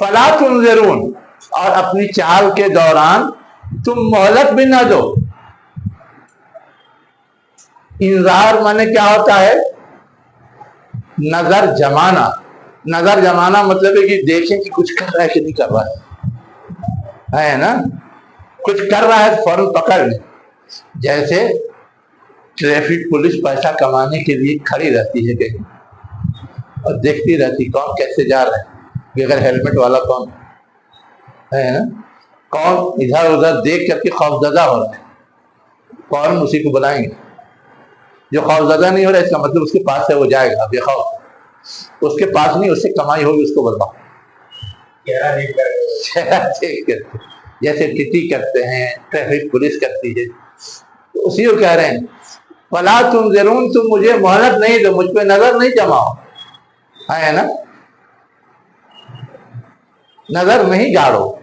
फला तुनज़िरून, और अपनी चाल के दौरान तुम मोहलत भी ना दो। इंतजार माने क्या होता है? नजर जमाना। नजर जमाना मतलब है कि देखें कि कुछ कर रहा है कि नहीं कर रहा है ना? कुछ कर रहा है तो फौरन पकड़ ले। जैसे ट्रैफिक पुलिस पैसा कमाने के लिए खड़ी रहती है कहीं और देखती रहती कौन कैसे जा रहा है, बगैर हेलमेट वाला कौन है ना, कौन इधर उधर देख करके खौफजदा हो रहा है, कौन उसी को बुलाएंगे। जो खौफजदा नहीं हो रहा इसका मतलब उसके पास है, वो जाएगा बेखौफ। उसके पास नहीं, उससे कमाई होगी, उसको बुलवाओ। चेहरा देख करके जैसे टीटी करते हैं, ट्रैफिक पुलिस करती है, तो उसी को कह रहे हैं फला तुनज़िरून, तुम मुझे मोहलत नहीं दो, मुझ पे नजर नहीं जमाओ, है ना? नजर नहीं गाड़ो।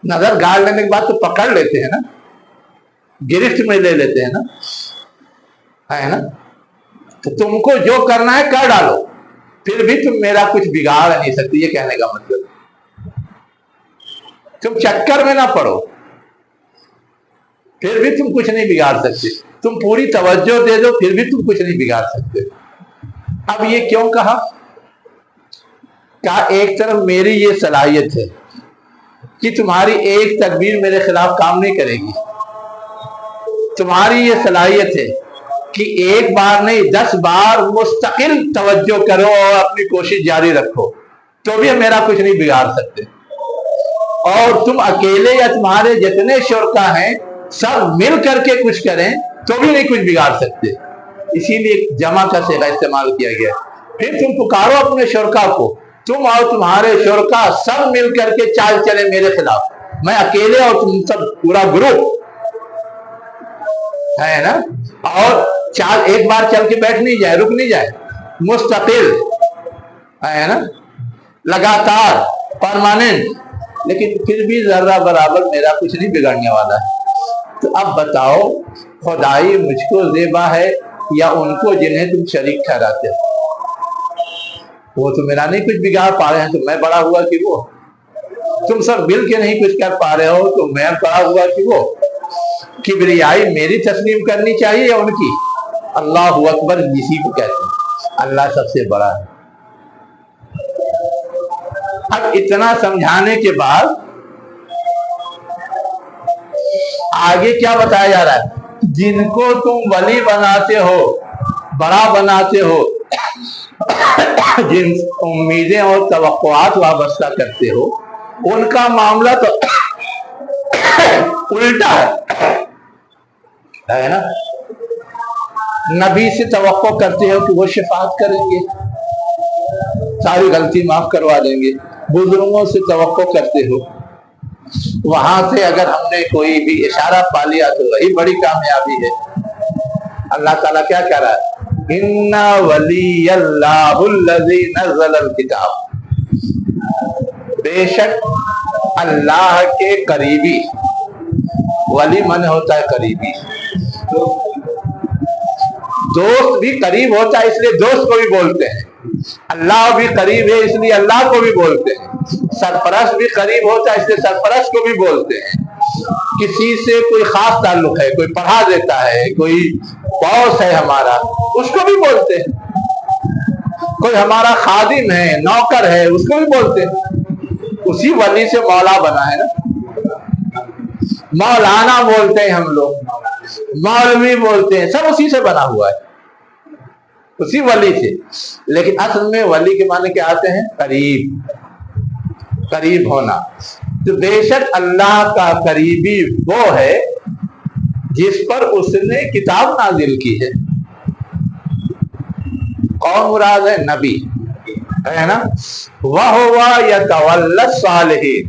नजर गाड़ लेने के बाद तो पकड़ लेते हैं ना, गिरफ्त में ले लेते हैं ना, है ना? तो तुमको जो करना है कर डालो, फिर भी तुम मेरा कुछ बिगाड़ नहीं सकती। ये कहने का मतलब तुम चक्कर में ना पड़ो, फिर भी तुम कुछ नहीं बिगाड़ सकते। तुम पूरी तवज्जो दे दो, फिर भी तुम कुछ नहीं बिगाड़ सकते। अब ये क्यों कहा? एक तरफ मेरी ये सलाहियत है कि तुम्हारी एक तकबीर मेरे खिलाफ काम नहीं करेगी, तुम्हारी ये सलाहियत है कि एक बार नहीं 10 बार मुस्तकिल तवज्जो करो और अपनी कोशिश जारी रखो, तो भी मेरा कुछ नहीं बिगाड़ सकते। और तुम अकेले या तुम्हारे जितने शुरका हैं सब मिल करके कुछ करें तो भी नहीं कुछ बिगाड़ सकते। इसीलिए जमा का सेगा इस्तेमाल किया गया। फिर तुम पुकारो अपने शुरका को, तुम और तुम्हारे शुरका सब मिल करके चाल चले मेरे खिलाफ, मैं अकेले और तुम सब पूरा ग्रुप, है ना? और चाल एक बार चल के बैठ नहीं जाए, रुक नहीं जाए, मुस्तकिल, है ना, लगातार, परमानेंट, लेकिन फिर भी जर्रा बराबर मेरा कुछ नहीं बिगड़ने वाला है। तो अब बताओ खुदाई मुझको ज़ेबा है या उनको जिन्हें तुम शरीक ठहराते हो? वो तो मेरा नहीं कुछ बिगाड़ पा रहे हैं, तो मैं बड़ा हुआ कि वो? तुम सब मिल के नहीं कुछ कर पा रहे हो, तो मैं बड़ा हुआ कि वो? किबरियाई मेरी तस्लीम करनी चाहिए या उनकी? अल्लाहु अकबर इसी को कहते हैं, अल्लाह सबसे बड़ा है। अब इतना समझाने के बाद आगे क्या बताया जा रहा है? जिनको तुम वली बनाते हो, बड़ा बनाते हो, जिन उम्मीदें और तवक्कुआत वाबस्ता करते हो, उनका मामला तो उल्टा है ना? नबी से तवक्को करते हो कि वो शिफात करेंगे, सारी गलती माफ करवा देंगे। बुजुर्गों से तवक्को करते हो, वहां से अगर हमने कोई भी इशारा पा लिया तो वही बड़ी कामयाबी है। अल्लाह ताला क्या कह रहा है? इन्ना वलियल्लाहुल्लज़ी नज़्ज़लल किताब, बेशक अल्लाह के करीबी, वली मन होता है करीबी, दोस्त भी करीब होता है इसलिए दोस्त को भी बोलते हैं, अल्लाह भी करीब है इसलिए अल्लाह को भी बोलते हैं, सरपरस्त भी करीब होता है इसलिए सरपरस्त को भी बोलते हैं। किसी से कोई खास ताल्लुक है, कोई पढ़ा देता है, कोई बॉस है हमारा, उसको भी बोलते हैं। कोई हमारा खादिम है, नौकर है, उसको भी बोलते हैं। उसी वली से मौला बना है ना, मौलाना बोलते हैं हम लोग, मौलवी बोलते हैं, सब उसी से बना हुआ है, उसी वली से। लेकिन असल में वली के माने क्या आते हैं? करीब, करीब होना। तो बेशक अल्लाह का करीबी वो है जिस पर उसने किताब नाजिल की है। कौन मुराद है? नबी, है ना। वह हुआ यतवल्ला सालिहीन,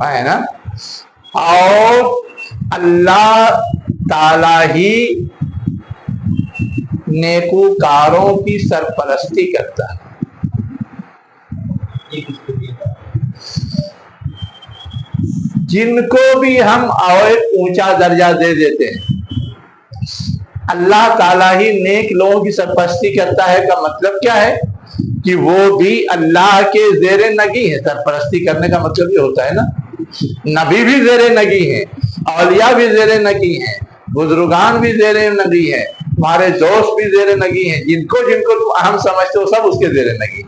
है ना। और अल्लाह ताला ही नेकूकारों की सरपरस्ती करता है। जिनको भी हम और ऊंचा दर्जा दे देते हैं, अल्लाह ताला ही नेक लोगों की सरपरस्ती करता है का मतलब क्या है? कि वो भी अल्लाह के ज़ेरे नगी है। सरपरस्ती करने का मतलब ये होता है ना, नबी भी ज़ेरे नगी है, औलिया भी ज़ेरे नगी है, बुजुर्गान भी ज़ेरे नगी है, हमारे दोस्त भी ज़ेरे नगी हैं, जिनको जिनको तुम अहम समझते हो सब उसके ज़ेरे नगी।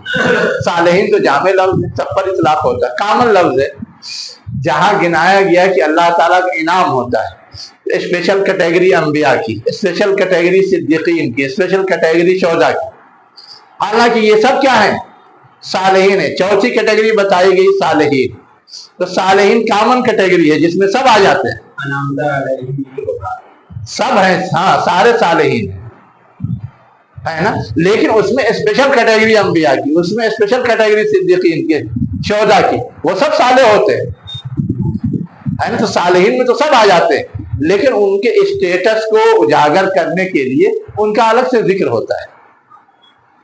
सालेहीन तो जामे लफ्ज़ है, सब पर इतलाक होता है, कामन लफ्ज़ है। जहां गिनाया गया कि अल्लाह ताला का इनाम होता है, स्पेशल कैटेगरी अंबिया की, स्पेशल कैटेगरी सिद्दीकीन की, स्पेशल कैटेगरी शोहदा की। हालांकि ये सब क्या है? सालेहीन है। चौथी कैटेगरी बताई गई सालेहीन। तो सालेहीन कॉमन कैटेगरी है जिसमें सब आ जाते हैं, सब है, हाँ सारे सालेहीन है ना। लेकिन उसमें स्पेशल कैटेगरी अंबिया की, उसमें स्पेशल कैटेगरी सिद्दीकीन के, शोहदा की, वो सब साले होते हैं, है ना। तो सालेहीन में तो सब आ जाते हैं, लेकिन उनके स्टेटस को उजागर करने के लिए उनका अलग से जिक्र होता है।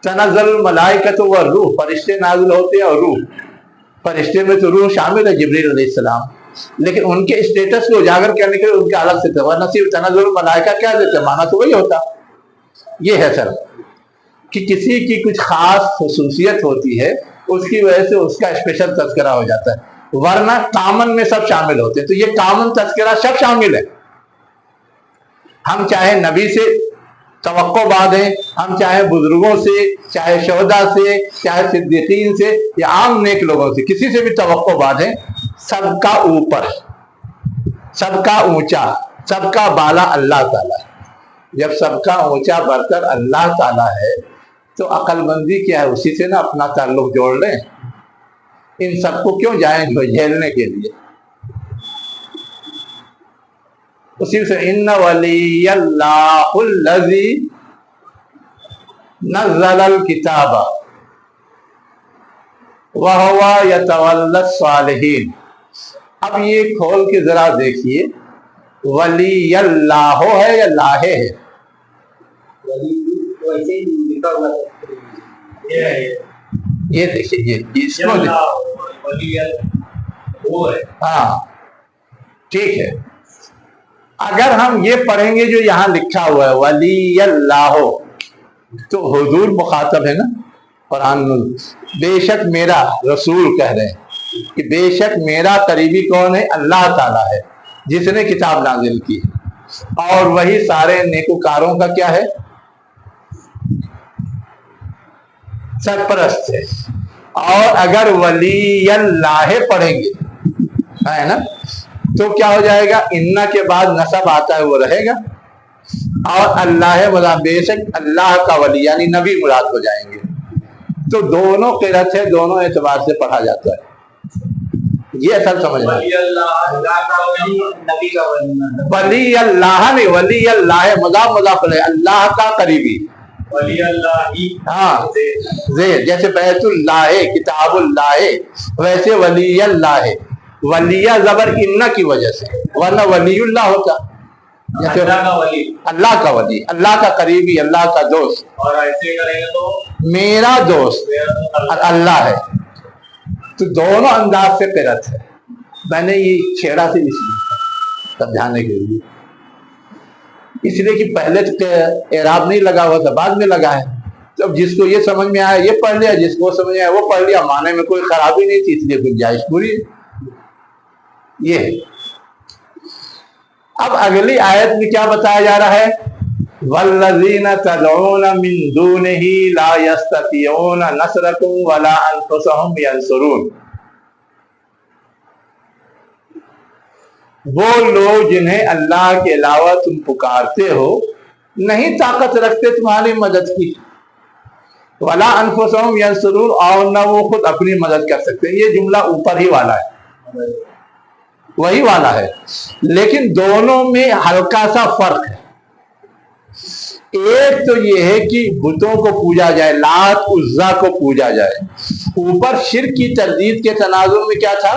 तनज़्ज़लुल मलाइकतु व रूह, फरिश्ते नाज़िल होते हैं, और रूह, फरिश्ते में तो रूह शामिल है, जिब्रील अलैहिस्सलाम, लेकिन उनके स्टेटस को उजागर करने के लिए उनका अलग से नसीब। तनज़्ज़ुलुल मलाइका क्या देते हैं? माना तो वही होता, ये है सर, कि किसी की कुछ खास खुसूसियत होती है, उसकी वजह से उसका स्पेशल तज़किरा हो जाता है, वरना कामन में सब शामिल होते हैं। तो ये कामन तज़किरा सब शामिल है। हम चाहे नबी से तवक्को बांधें, हम चाहे बुजुर्गों से, चाहे शोहदा से, चाहे सिद्दीकीन से, या आम नेक लोगों से, किसी से भी तवक्को बांधें, सबका ऊपर, सबका ऊंचा, सबका बाला अल्लाह ताला है। जब सबका ऊंचा बढ़कर अल्लाह ताला है तो अक्लमंदी क्या है? उसी से ना अपना ताल्लुक जोड़ लें। इन सबको क्यों जाएंगे झेलने के लिए? उसी से इन्ना वलियल्लाहुल्लज़ी नज़्ज़लल किताबा व हुवा यतवल्लस सालिहीन। अब ये खोल के जरा देखिए, वलियल्लाहु है या लाहे है? ये देखिए, ये इसको हाँ ठीक है। अगर हम ये पढ़ेंगे जो यहाँ लिखा हुआ है वलियल्लाहु, तो हुजूर मुखातब है ना कुरान में। बेशक मेरा, रसूल कह रहे हैं कि बेशक मेरा करीबी कौन है? अल्लाह ताला है जिसने किताब नाजिल की, और वही सारे नेकोकारों का क्या है? सरपरस्त है। और अगर वलियल्लाह पढ़ेंगे, है ना, तो क्या हो जाएगा? इन्ना के बाद नसब आता है, वो रहेगा, और अल्लाह मुराद, बेशक अल्लाह का वली यानी नबी मुराद हो जाएंगे। तो दोनों किरत है, दोनों एतबार से पढ़ा जाता है। ये असल समझना, वली अल्लाह नहीं, वली अल्लाह मुदाफ मुदाफ है, अल्लाह का करीबी, हाँ जैसे बैतुल्लाह किताबुल्लाह, वैसे वली अल्लाह, वलिया जबर इन्ना की वजह से, वरना वलीउल्लाह होता। जैसे अल्लाह का वली, अल्लाह का करीबी, अल्लाह का दोस्त। और ऐसे करेंगे तो मेरा दोस्त अल्लाह है। तो दोनों अंदाज से किरत है। मैंने ये छेड़ा से इसलिए समझाने के लिए, इसलिए कि पहले तो एराब नहीं लगा हुआ था, बाद में लगा है। जब जिसको ये समझ में आया ये पढ़ लिया, जिसको समझ में आया वो पढ़ लिया, माने में कोई खराबी नहीं थी, इसलिए गुंजाइश पूरी है। ये अब अगली आयत में क्या बताया जा रहा है, वल्लज़ीना तदऊना मिन दूनिही ला यस्ततिऊना नसरकुम वला अनफुसहुम यंसुरून। वो लोग जिन्हें अल्लाह के अलावा तुम पुकारते हो नहीं ताकत रखते तुम्हारी मदद की, वला अनफुसहुम यंसुरून, और न वो खुद अपनी मदद कर सकते। ये जुमला ऊपर ही वाला है, वही वाला है, लेकिन दोनों में हल्का सा फर्क है। एक तो ये है कि बुतों को पूजा जाए, लात उज्जा को पूजा जाए। ऊपर शिर्क की तरदीद के तनाजुर में क्या था,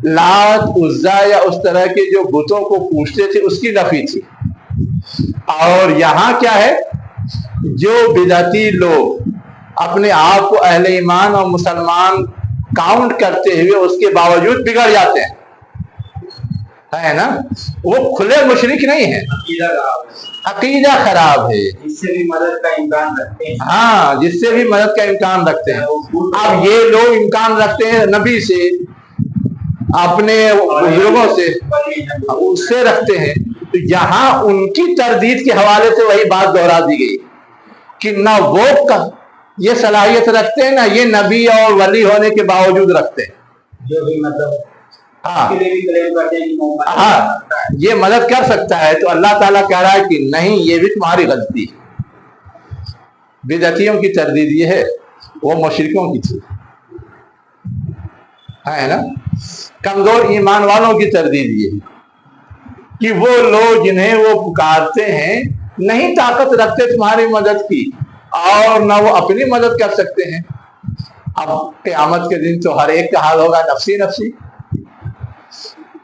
लात उज्जा या उस तरह के जो बुतों को पूजते थे उसकी नफी थी। और यहां क्या है, जो बिदअती लोग अपने आप को अहले ईमान और मुसलमान काउंट करते हुए उसके बावजूद बिगड़ जाते हैं, है ना, वो खुले मुशरिक नहीं है, अकीदा खराब है, जिससे भी मदद का इम्कान रखते हैं। हाँ, जिससे भी मदद का इम्कान रखते हैं। अब ये लोग इम्कान रखते हैं नबी से, अपने बुजुर्गों से, उससे रखते हैं। तो यहाँ उनकी तरदीद के हवाले से वही बात दोहरा दी गई कि ना वो ये सलाहियत रखते हैं, ना ये नबी और वली होने के बावजूद रखते हैं। जो भी मतलब हाँ, हाँ, ये मदद कर सकता है, तो अल्लाह ताला कह रहा है कि नहीं, ये भी तुम्हारी गलती है। बिदअतियों की तरदीद ये है, वो मुशरिकों की थी, है ना। कमजोर ईमान वालों की तरदीद ये है कि वो लोग जिन्हें वो पुकारते हैं नहीं ताकत रखते तुम्हारी मदद की, और ना वो अपनी मदद कर सकते हैं। अब क़यामत के दिन तो हर एक का हाल होगा नफसी नफसी,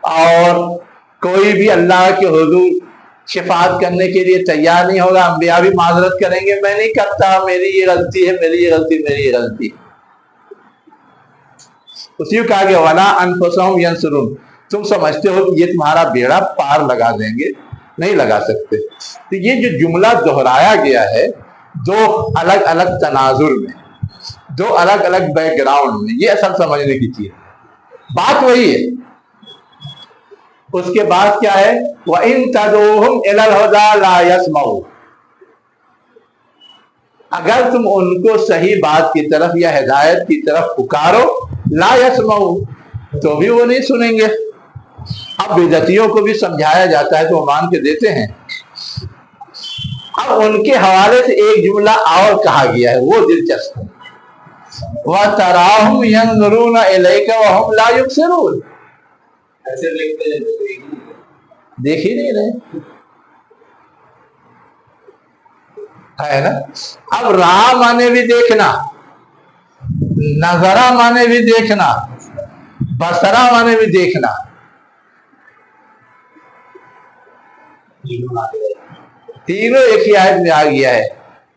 और कोई भी अल्लाह के हुजूर शिफात करने के लिए तैयार नहीं होगा। अंबिया भी माजरत करेंगे, मैं नहीं करता, मेरी ये गलती है, मेरी ये गलती, मेरी ये गलती। उसी को कहा गया वला अनफुसहुम यंसुरून, तुम समझते हो कि ये तुम्हारा बेड़ा पार लगा देंगे, नहीं लगा सकते। तो ये जो जुमला दोहराया गया है दो अलग अलग तनाजुर में, दो अलग अलग बैकग्राउंड में, ये असल समझने की चीज, बात वही है। उसके बाद क्या है, व इन तदऊहुम इलल हुदा ला यस्मऊ, अगर तुम उनको सही बात की तरफ या हिदायत की तरफ पुकारो, ला यस्मऊ, तो भी वो नहीं सुनेंगे। अब बिदअतियों को भी समझाया जाता है तो वो मान के देते हैं। अब उनके हवाले से एक जुमला और कहा गया है, वो दिलचस्प है, व तराहुम यंजुरून इलैका व हुम ला युबसिरून, ऐसे देखते हैं देख ही नहीं रहे, है ना। अब राह माने भी देखना, नजरा माने भी देखना, बसरा माने भी देखना, तीनों एक ही आयत में आ गया है।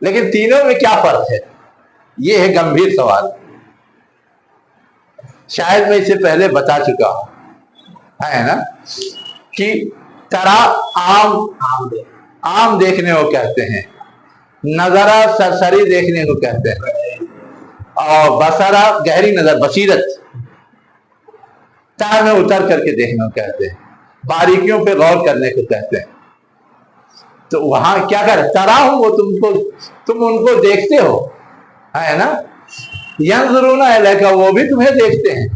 लेकिन तीनों में क्या फर्क है, ये है गंभीर सवाल। शायद मैं इससे पहले बता चुका हूं, है ना, कि तरा आम देखने को कहते हैं, नजरा सरसरी देखने को कहते हैं, और बसरा गहरी नजर, बसीरत, तार में उतर करके देखने को कहते हैं, बारीकियों पे गौर करने को कहते हैं। तो वहां क्या कर तरा हूं, वो तुम उनको देखते हो, है ना। यंजुरून इलैका, वो भी तुम्हें देखते हैं,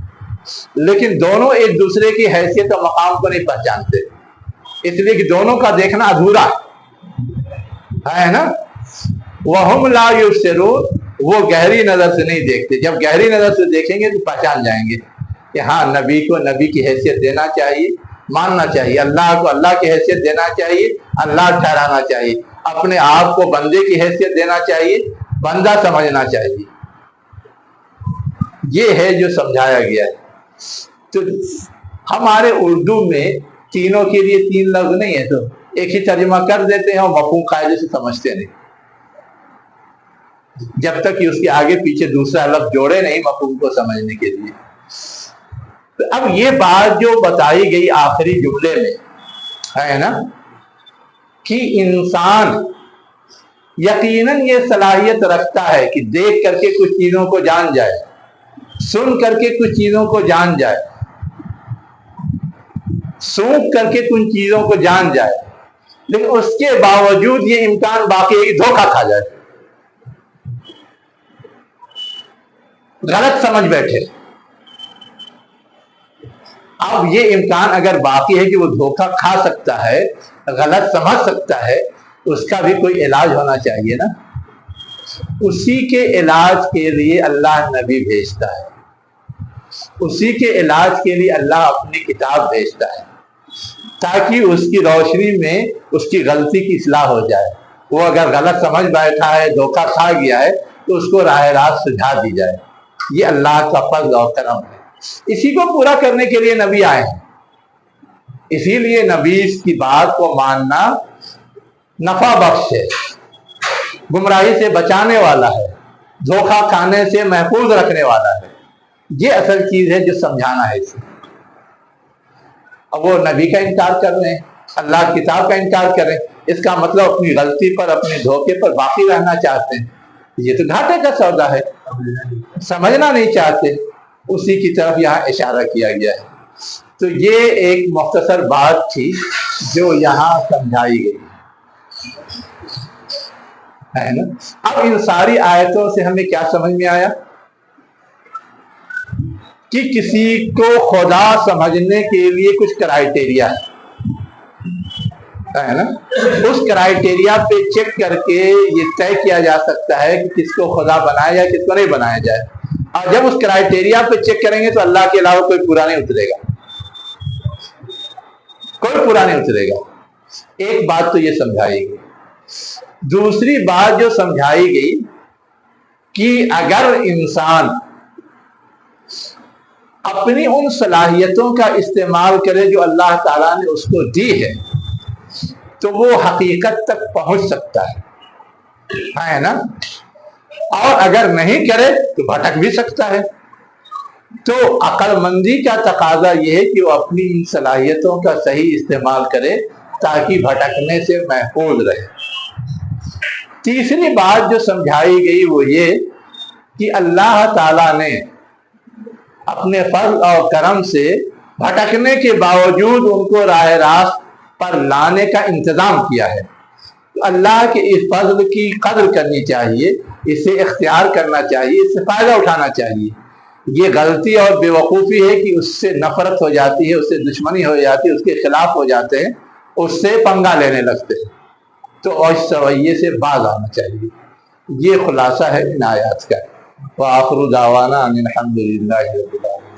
लेकिन दोनों एक दूसरे की हैसियत और मकाम को नहीं पहचानते, इसलिए कि दोनों का देखना अधूरा है ना। वहुम ला युबसिरून, वो गहरी नजर से नहीं देखते। जब गहरी नजर से देखेंगे तो पहचान जाएंगे कि हाँ, नबी को नबी की हैसियत देना चाहिए, मानना चाहिए, अल्लाह को अल्लाह की हैसियत देना चाहिए, अल्लाह ठहराना चाहिए, अपने आप को बंदे की हैसियत देना चाहिए, बंदा समझना चाहिए। ये है जो समझाया गया है। तो हमारे उर्दू में तीनों के लिए तीन लफ्ज नहीं है, तो एक ही तर्जुमा कर देते हैं और मफहूम कायदे से समझते नहीं, जब तक कि उसके आगे पीछे दूसरा लफ्ज जोड़े नहीं मफहूम को समझने के लिए। तो अब ये बात जो बताई गई आखिरी जुमले में है ना, कि इंसान यकीनन ये सलाहियत रखता है कि देख करके कुछ चीजों को जान जाए, सुन करके कुछ चीजों को जान जाए, सूंघ करके कुछ चीजों को जान जाए, लेकिन उसके बावजूद ये इम्कान बाकी है कि धोखा खा जाए, गलत समझ बैठे। अब ये इम्कान अगर बाकी है कि वो धोखा खा सकता है, गलत समझ सकता है, उसका भी कोई इलाज होना चाहिए ना। उसी के इलाज के लिए अल्लाह नबी भेजता है, उसी के इलाज के लिए अल्लाह अपनी किताब भेजता है, ताकि उसकी रोशनी में उसकी गलती की इस्लाह हो जाए। वो अगर गलत समझ बैठा है, धोखा खा गया है, तो उसको राह रास्त सुझा दी जाए। ये अल्लाह का फज़्ल और करम है। इसी को पूरा करने के लिए नबी आए हैं। इसीलिए नबी की बात को मानना नफा बख्श है, गुमराही से बचाने वाला है, धोखा खाने से महफूज रखने वाला है। ये असल चीज है जो समझाना है इसे। अब वो नबी का इनकार कर रहे हैं, अल्लाह की किताब का इनकार कर रहे हैं, इसका मतलब अपनी गलती पर, अपने धोखे पर बाकी रहना चाहते हैं। ये तो घाटे का सौदा है, समझना नहीं चाहते। उसी की तरफ यहाँ इशारा किया गया है। तो ये एक मुख्तसर बात थी जो यहाँ समझाई गई है ना। अब इन सारी आयतों से हमें क्या समझ में आया कि किसी को खुदा समझने के लिए कुछ क्राइटेरिया है ना। उस क्राइटेरिया पे चेक करके ये तय किया जा सकता है कि किसको खुदा बनाया जाए, किसको नहीं बनाया जाए। और जब उस क्राइटेरिया पे चेक करेंगे तो अल्लाह के अलावा कोई पूरा नहीं उतरेगा, कोई पूरा नहीं उतरेगा। एक बात तो ये समझाई गई। दूसरी बात जो समझाई गई कि अगर इंसान अपनी उन सलाहियतों का इस्तेमाल करे जो अल्लाह ताला ने उसको दी है, तो वो हकीकत तक पहुंच सकता है ना। और अगर नहीं करे तो भटक भी सकता है। तो अक्लमंदी का तकाजा यह है कि वो अपनी इन सलाहियतों का सही इस्तेमाल करे ताकि भटकने से महफूज रहे। तीसरी बात जो समझाई गई वो ये कि अल्लाह ताला ने अपने फज़ल और करम से भटकने के बावजूद उनको राह रास्त पर लाने का इंतजाम किया है। तो अल्लाह के इस फज़ल की कदर करनी चाहिए, इसे इख्तियार करना चाहिए, इससे फायदा उठाना चाहिए। ये गलती और बेवकूफ़ी है कि उससे नफरत हो जाती है, उससे दुश्मनी हो जाती है, उसके खिलाफ हो जाते हैं, उससे पंगा लेने लगते हैं। तो इस रवैये से बाज आना चाहिए। ये खुलासा है इन आयात का। व आखिरु दावाना अनिल हम्दुलिल्लाहि रब्बिल आलमीन।